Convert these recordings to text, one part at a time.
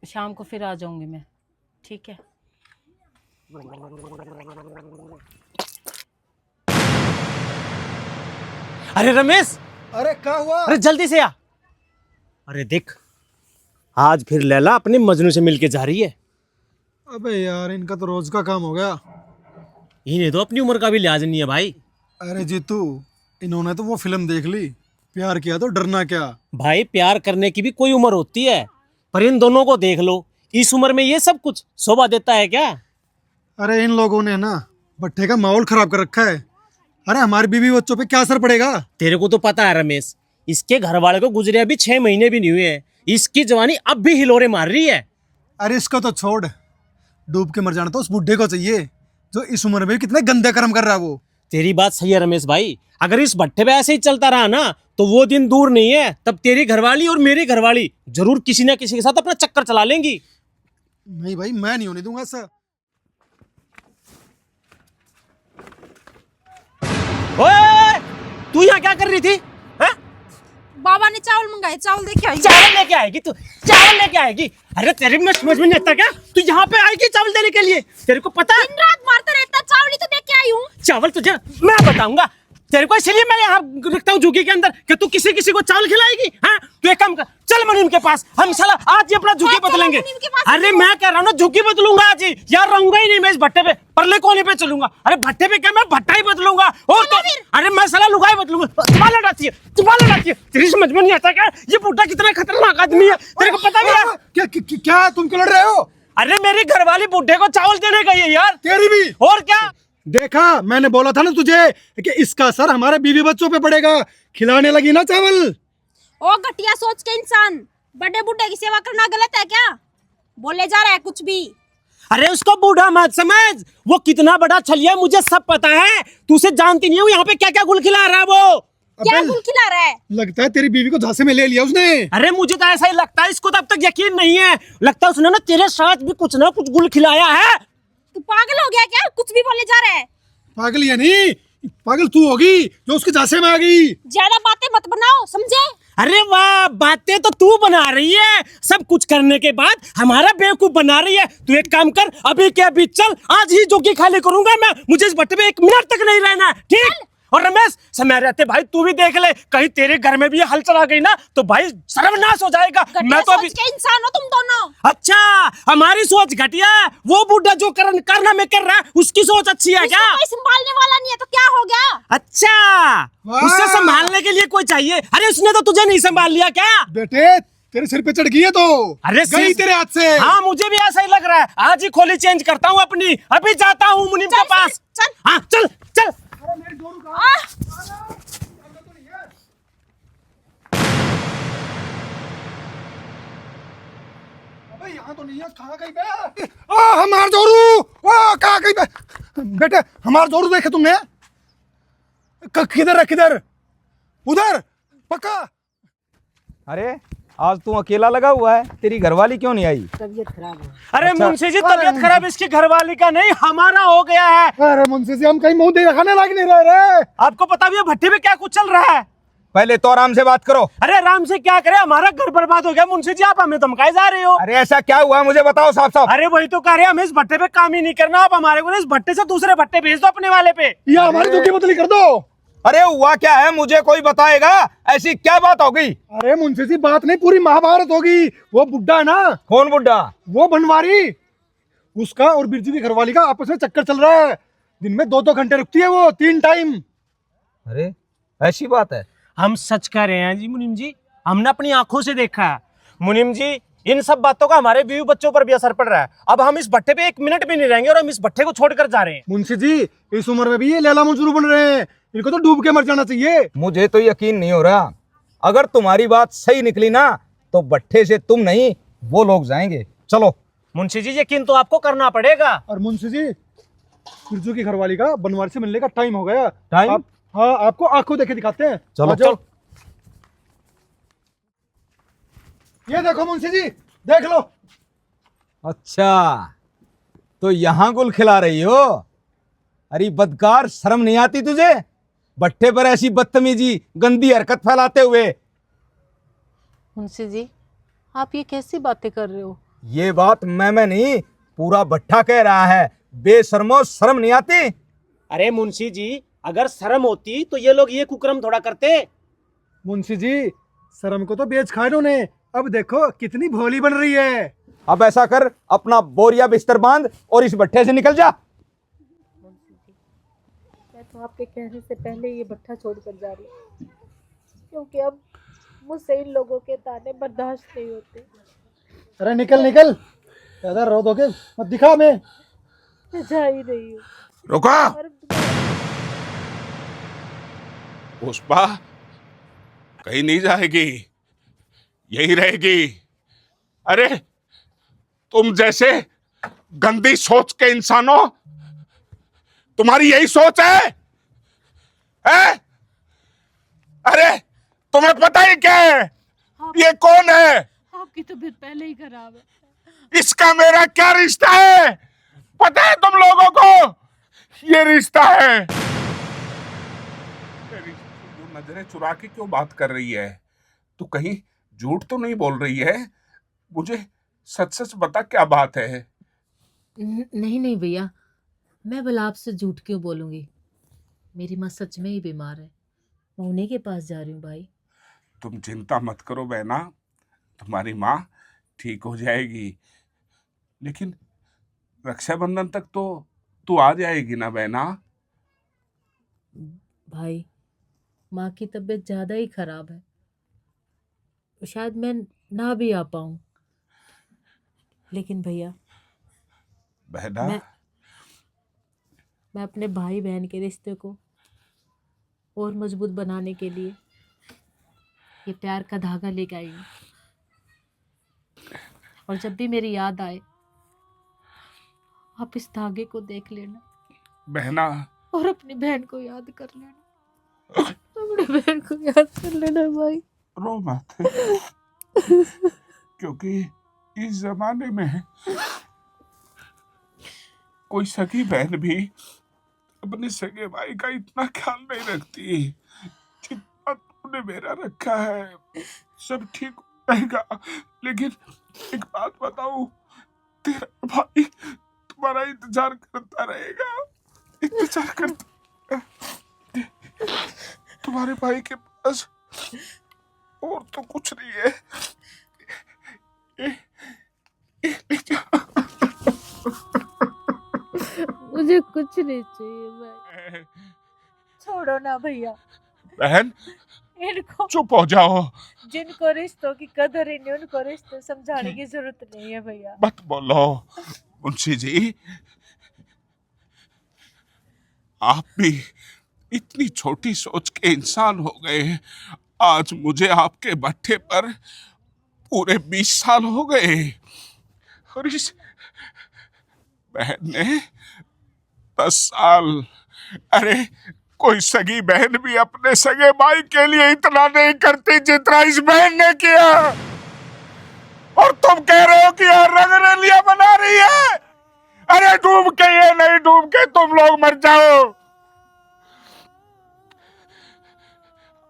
शाम को फिर आ जाऊंगी मैं, ठीक है। अरे रमेश, अरे क्या हुआ? अरे जल्दी से आ। अरे देख, आज फिर लैला अपने मजनू से मिलके जा रही है। अबे यार, इनका तो रोज का काम हो गया। इन्हें तो अपनी उम्र का भी लिहाज नहीं है भाई। अरे जीतू, इन्होंने तो वो फिल्म देख ली, प्यार किया तो डरना क्या। भाई प्यार करने की भी कोई उम्र होती है, पर इन दोनों को देख लो, इस उम्र में ये सब कुछ शोभा देता है क्या? अरे इन लोगों ने ना भट्टे का माहौल खराब कर रखा है। अरे हमारे बीवी बच्चों पे क्या असर पड़ेगा? तेरे को तो पता है रमेश, इसके घर वाले को गुजरे अभी 6 महीने भी नहीं हुए हैं, इसकी जवानी अब भी हिलोरे मार रही है। अरे इसको तो छोड़, डूब के मर जाना तो उस बुढ़े को चाहिए जो इस उम्र में कितने गंदे कर्म कर रहा है वो। तेरी बात सही है रमेश भाई, अगर इस भट्टे पे ऐसे ही चलता रहा ना तो वो दिन दूर नहीं है, तब तेरी घरवाली और मेरी घरवाली जरूर किसी ना किसी के साथ अपना चक्कर चला लेंगी। नहीं भाई, मैं नहीं होने दूंगा ऐसा। ओए, तू यहाँ क्या कर रही थी? हाँ? बाबा ने चावल मंगाए, चावल देके आई। चावल लेके आएगी तू? चावल लेके आएगी? अरे तेरी में समझ में नहीं आता क्या, तू यहाँ पे आएगी चावल देने के लिए? तेरे को पता है दिन रात मारता रहता, चावल ही तो देके आई हूँ। चावल तुझे मैं बताऊंगा तेरे को, इसलिए मैं यहाँ रखता हूँ झुग्गी के अंदर कि तू किसी किसी को चावल खिलाएगी। हाँ, तू एक काम कर, चल मुनीम के पास, हम साला आज ही अपना झुग्गी हाँ, चलो बदलेंगे। मुनीम के पास अरे चलो। मैं कह रहा हूँ ना, झुग्गी बदलूंगा आज ही, यार रहूंगा ही नहीं मैं इस भट्टे पे, परले कोने पे चलूंगा। अरे भट्टे पे क्या, मैं भट्टा ही बदलूंगा। और तो अरे मैं साला लुगाई बदलूंगा। तुम्हारा लड़ाती है, तुम्हारा लड़ाती है, तेरी समझ में नहीं आता क्या ये बूढ़ा कितना खतरनाक आदमी है, तेरे को पता भी है? क्या तुम क्यों लड़ रहे हो? अरे मेरी घरवाली बूढ़े को चावल देने गई है यार। तेरी भी और क्या, देखा, मैंने बोला था ना तुझे कि इसका असर हमारे बीवी बच्चों पे पड़ेगा। खिलाने लगी ना चावल। ओ घटिया सोच के इंसान, बड़े बूढ़े की सेवा करना गलत है क्या? बोले जा रहा है कुछ भी। अरे उसको बूढ़ा मत समझ, वो कितना बड़ा छलिया है मुझे सब पता है, तू उसे जानती नहीं है, वो यहाँ पे क्या क्या गुल खिला रहा है वो। क्या अबे, गुल खिला रहा है? लगता है तेरी बीवी को झांसे में ले लिया उसने। अरे मुझे तो ऐसा ही लगता है, इसको तो अब तक यकीन नहीं है, लगता है उसने ना तेरे साथ भी कुछ ना कुछ गुल खिलाया है। तू पागल हो गया क्या? कुछ भी बोले जा रहा है। पागल या नहीं, पागल तू होगी जो उसके झांसे में आ गई। ज्यादा बातें मत बनाओ, समझे? अरे वाह, बातें तो तू बना रही है, सब कुछ करने के बाद हमारा बेवकूफ बना रही है। तू एक काम कर, अभी के अभी चल, आज ही जोगी खाली करूंगा मैं, मुझे इस भट्टे पे 1 मिनट तक नहीं रहना, ठीक? और रमेश, समय रहते भाई तू भी देख ले, कहीं तेरे घर में भी ये हल चला गई ना तो भाई सर्वनाश हो जाएगा। मैं तो अभी सोच के इंसान हो तुम दोनों। अच्छा, हमारी सोच घटिया है, वो बूढ़ा जो करना में कर रहा है उसकी सोच अच्छी है क्या? कोई संभालने वाला नहीं है तो क्या हो गया? अच्छा, उससे संभालने के लिए कोई चाहिए। अरे उसने तो तुझे नहीं संभाल लिया क्या? बेटे तेरे सिर पे चढ़ गई है तो अरे गई तेरे हाथ से। हाँ, मुझे भी ऐसा ही लग रहा है, आज ही खोली चेंज करता हूँ अपनी, अभी जाता हूँ मुनीम के पास। चल। हाँ चल चल। अरे मेरी डोरू कहाँ? अबे यहाँ तो नहीं है, कहाँ गई बे? हमार जोरू, कहाँ गई बे? बेटे हमार जोरू देखे तुमने? किधर है, किधर? उधर पक्का। अरे आज तू अकेला लगा हुआ है, तेरी घरवाली क्यों नहीं आई? अरे मुंशी जी, तबीयत खराब इसकी घरवाली का नहीं, हमारा हो गया है। अरे मुंशी जी, हम कहीं मुंह दिखाने लायक नहीं रह रहे। आपको पता भी है भट्टे में क्या कुछ चल रहा है? पहले तो आराम से बात करो। अरे आराम से क्या करे, हमारा घर बर्बाद हो गया। मुंशी जी आप हमें धमकाए जा रहे हो। अरे ऐसा क्या हुआ मुझे बताओ साफ साफ। अरे वही तो कह रहे हैं, हमें इस भट्टे पे काम ही नहीं करना, आप हमारे को ना इस भट्टे से दूसरे भट्टे भेज दो अपने वाले पे, या हमारी दुखी बदली कर दो। अरे हुआ क्या है मुझे कोई बताएगा, ऐसी क्या बात हो गई? अरे मुंशी जी, बात नहीं, पूरी महाभारत होगी। वो बुड्ढा है ना, कौन बुड्ढा? वो बनवारी, उसका और बिरजू की घरवाली का आपस में चक्कर चल रहा है। दिन में 2-2 घंटे रुकती है वो, 3 टाइम। अरे ऐसी बात है? हम सच कह रहे हैं जी मुनीम जी, हमने अपनी आंखों से देखा है। मुनीम जी, इन सब बातों का हमारे बीवी बच्चों पर भी असर पड़ रहा है। अब हम इस भट्टे पे 1 मिनट भी नहीं रहेंगे और हम इस भट्टे को छोड़कर जा रहे हैं। मुंशी जी, इस उम्र में भी ये लैला मजनू बन रहे हैं, इनको तो डूब के मर जाना चाहिए। मुझे तो यकीन नहीं हो रहा। अगर तुम्हारी बात सही निकली ना तो भट्टे से तुम नहीं वो लोग जाएंगे। चलो। मुंशी जी, यकीन तो आपको करना पड़ेगा। और मुंशी जी, बिरजू की घरवाली का बनवारी से मिलने का टाइम हो गया। टाइम? हाँ, आपको आंखों देखे दिखाते हैं। चलो आ जाओ। चल। ये देखो मुंशी जी, देख लो। अच्छा, तो यहाँ गुल खिला रही हो? अरे बदकार, शर्म नहीं आती तुझे? भट्टे पर ऐसी बदतमीजी, गंदी हरकत फैलाते हुए। मुंशी जी, आप ये कैसी बातें कर रहे हो? ये बात मैं नहीं, पूरा भट्ठा कह रहा है। बेशर्मो, शर्म नहीं आती? अरे मुंशी जी, अगर शर्म होती तो ये लोग ये कुकर्म थोड़ा करते। मुंशी जी, शर्म को तो बेच खाए इन्होंने, अब देखो कितनी भोली बन रही है। अब ऐसा कर, अपना बोरिया बिस्तर बांध और इस भट्ठे से निकल जा। मैं तो आपके कहने से पहले ये भट्ठा छोड़कर जा रही हूँ, क्योंकि अब मुझसे इन लोगों के ताने बर्दाश्त नहीं होते। अरे निकल निकल, ज्यादा रो दोगे मत, दिखा मैं जा ही रही हूँ। रुका और पुष्पा, कहीं नहीं जाएगी, यही रहेगी। अरे तुम जैसे गंदी सोच के इंसानों, तुम्हारी यही सोच है? अरे तुम्हें पता ही क्या है ये कौन है? आपकी तबीयत पहले ही खराब है। इसका मेरा क्या रिश्ता है? पता है तुम लोगों को ये रिश्ता है? तेरी वो नजरें चुरा के क्यों बात कर रही है? तू कहीं झूठ तो नहीं बोल रही है? मुझे सच सच बता, क्या बात है? नहीं नहीं भैया, मैं भला आपसे झूठ क्यों बोलूंगी। मेरी माँ सच में ही बीमार है, मैं उन्हीं के पास जा रही हूँ भाई। तुम चिंता मत करो बहना, तुम्हारी माँ ठीक हो जाएगी। लेकिन रक्षाबंधन तक तो तू आ जाएगी ना बहना? भाई, माँ की तबीयत ज़्यादा ही खराब है, तो शायद मैं ना भी आ पाऊँ। लेकिन भैया, बहना मैं अपने भाई बहन के रिश्ते को और मजबूत बनाने के लिए ये प्यार का धागा लेके आई हूँ। और जब भी मेरी याद आए, आप इस धागे को देख लेना बहना और अपनी बहन को याद कर लेना। अपनी बहन को याद कर लेना भाई। रो मत, क्योंकि इस जमाने में कोई सगी बहन भी अपने सगे भाई का इतना ख्याल नहीं रखती जितना तूने मेरा रखा है। सब ठीक रहेगा, लेकिन एक बात बताऊं, तेरा भाई तुम्हारा इंतजार करता रहेगा, इंतजार करता। तुम्हारे भाई के पास और तो कुछ नहीं है। मुझे कुछ नहीं चाहिए भाई। छोड़ो ना भैया, बहन इनको, चुप हो जाओ, जिनको रिश्तों की कदर ही नहीं, उनको रिश्ते समझाने की जरूरत नहीं है भैया। मत बोलो मुंशी जी, आप भी इतनी छोटी सोच के इंसान हो गए। आज मुझे आपके भट्ठे पर पूरे 20 साल हो गए और इस बहन ने 10 साल। अरे कोई सगी बहन भी अपने सगे भाई के लिए इतना नहीं करती जितना इस बहन ने किया, और तुम कह रहे हो कि यार रंगरलिया बना रही है। अरे डूब के ये नहीं, डूब के तुम लोग मर जाओ।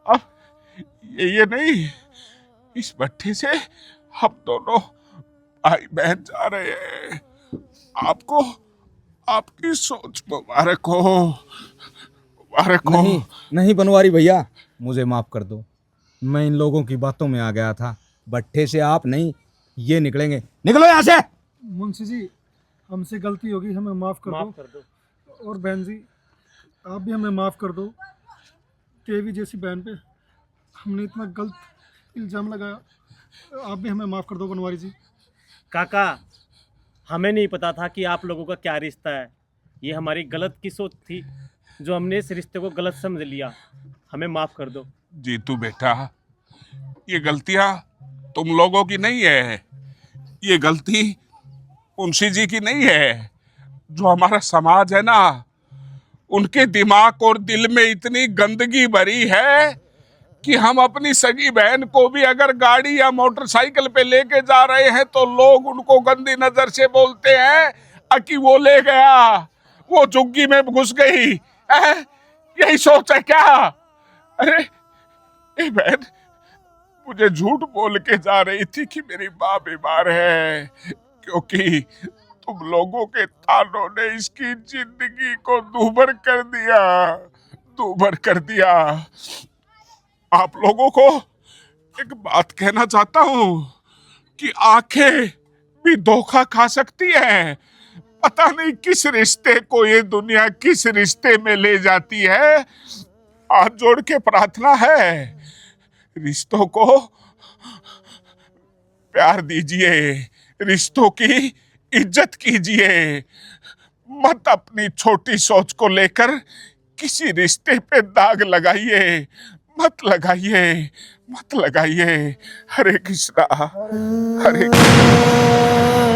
अब ये नहीं, इस भट्टी से हम दोनों भाई बहन जा रहे हैं। आपको आपकी सोच मुबारक हो, मुबारक हो। नहीं नहीं बनवारी भैया, मुझे माफ कर दो। मैं इन लोगों की बातों में आ गया था। भट्ठे से आप नहीं, ये निकलेंगे। निकलो यहाँ से। मुंशी जी, हमसे गलती होगी, हमें माफ़ कर दो। और बहन जी, आप भी हमें माफ़ कर दो। केवी जैसी बहन पे हमने इतना गलत इल्ज़ाम लगाया, आप भी हमें माफ़ कर दो बनवारी जी। काका, हमें नहीं पता था कि आप लोगों का क्या रिश्ता है। ये हमारी गलत की सोच थी जो हमने इस रिश्ते को गलत समझ लिया। हमें माफ कर दो। जीतू बेटा, ये गलतियां तुम लोगों की नहीं है, ये गलती मुंशी जी की नहीं है। जो हमारा समाज है ना, उनके दिमाग और दिल में इतनी गंदगी भरी है कि हम अपनी सगी बहन को भी अगर गाड़ी या मोटरसाइकिल पे लेके जा रहे हैं तो लोग उनको गंदी नजर से बोलते हैं कि वो ले गया, वो झुग्गी में घुस गई। यही सोच है क्या? अरे ए बहन मुझे झूठ बोल के जा रही थी कि मेरी माँ बीमार है, क्योंकि तुम लोगों के तानों ने इसकी जिंदगी को दूभर कर दिया, दूभर कर दिया। आप लोगों को एक बात कहना चाहता हूं कि आंखें भी धोखा खा सकती है। पता नहीं किस रिश्ते को ये दुनिया किस रिश्ते में ले जाती है। हाथ जोड़ के प्रार्थना है, रिश्तों को प्यार दीजिए, रिश्तों की इज्जत कीजिए। मत अपनी छोटी सोच को लेकर किसी रिश्ते पे दाग लगाइए, मत लगाइए, मत लगाइए। हरे कृष्णा, हरे कृष्णा।